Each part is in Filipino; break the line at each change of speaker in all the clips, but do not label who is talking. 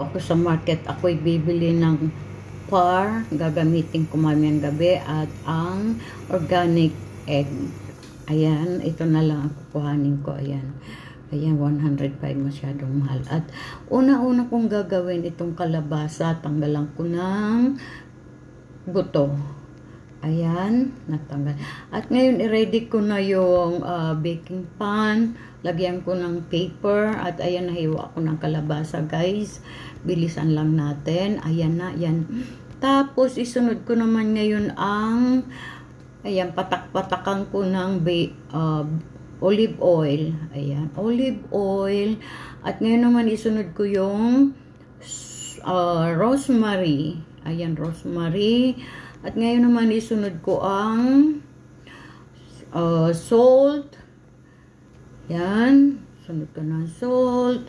Ako sa market, ako'y bibili ng par, gagamitin ko mamayang gabi, at ang organic egg. Ayan, ito na lang ang kukuhanin ko. Ayan, 105, masyadong mahal. At una-una kong gagawin itong kalabasa, tanggalan ko ng buto. Ayan, natanggal. At ngayon, i-ready ko na yung baking pan. Lagyan ko ng paper. At ayan, nahiwa ko ng kalabasa, guys. Bilisan lang natin. Ayan na, yan. Tapos, isunod ko naman ngayon ang, ayan, patak-patakan ko ng olive oil. Ayan, olive oil. At ngayon naman, isunod ko yung rosemary. Ayan, rosemary. At ngayon naman, isunod ko ang salt. Yan. Sunod ko ng salt.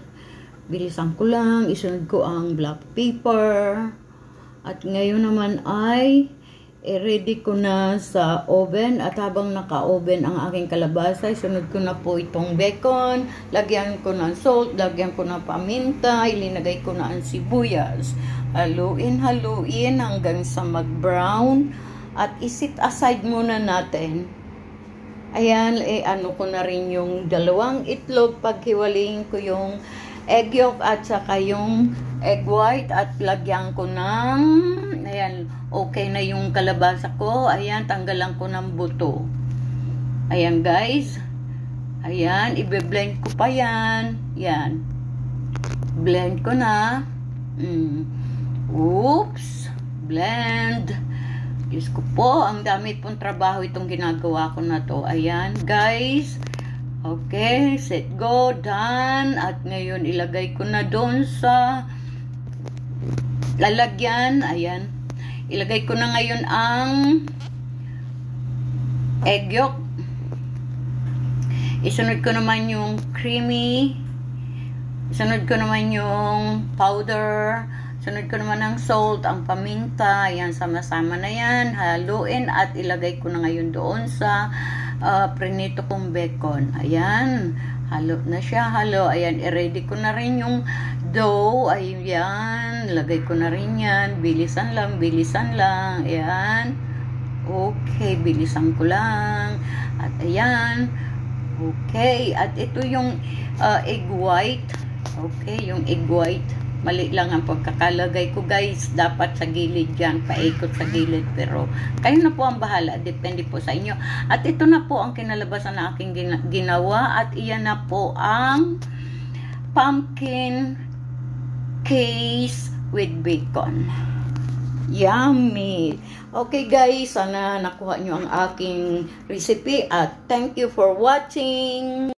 Bilisan ko lang. Isunod ko ang black pepper. At ngayon naman ay ready ko na sa oven. At habang naka-oven ang aking kalabasa, isunod ko na po itong bacon. Lagyan ko ng salt. Lagyan ko ng paminta. Ilinagay ko na ang sibuyas. Haluin hanggang sa mag-brown. At isit aside muna natin. Ayan, ano ko na rin yung dalawang itlog. Paghiwalayin ko yung egg yolk at saka yung egg white. At lagyan ko ng, ayan, okay na yung kalabasa ko. Ayan, tanggalan ko ng buto. Ayan, guys. Ayan, ibe-blend ko pa yan. Yan. Blend ko na. Oops. Blend. Diyos ko po, ang dami pong trabaho itong ginagawa ko na to. Ayan, guys. Okay, set, go, done. At ngayon, ilagay ko na doon sa lalagyan. Ayan. Ilagay ko na ngayon ang egg yolk. Isunod ko naman yung creamy. Isunod ko naman yung powder. Sunod ko naman ng salt, ang paminta. Ayan, sama-sama na yan. Haluin at ilagay ko na ngayon doon sa prinito kong bacon. Ayan, halo na siya. Halo. Ayan, i-ready ko na rin yung dough. Ayan, lagay ko na rin yan. Bilisan lang, bilisan lang. Ayan. Okay, bilisan ko lang. At ayan. Okay, at ito yung egg white. Okay, yung egg white. Mali lang ang pagkakalagay ko, guys. Dapat sa gilid yan. Paikot sa gilid. Pero kayo na po ang bahala. Depende po sa inyo. At ito na po ang kinalabasan na aking ginawa. At iyan na po ang pumpkin case with bacon. Yummy! Okay, guys. Sana nakuha nyo ang aking recipe. At thank you for watching.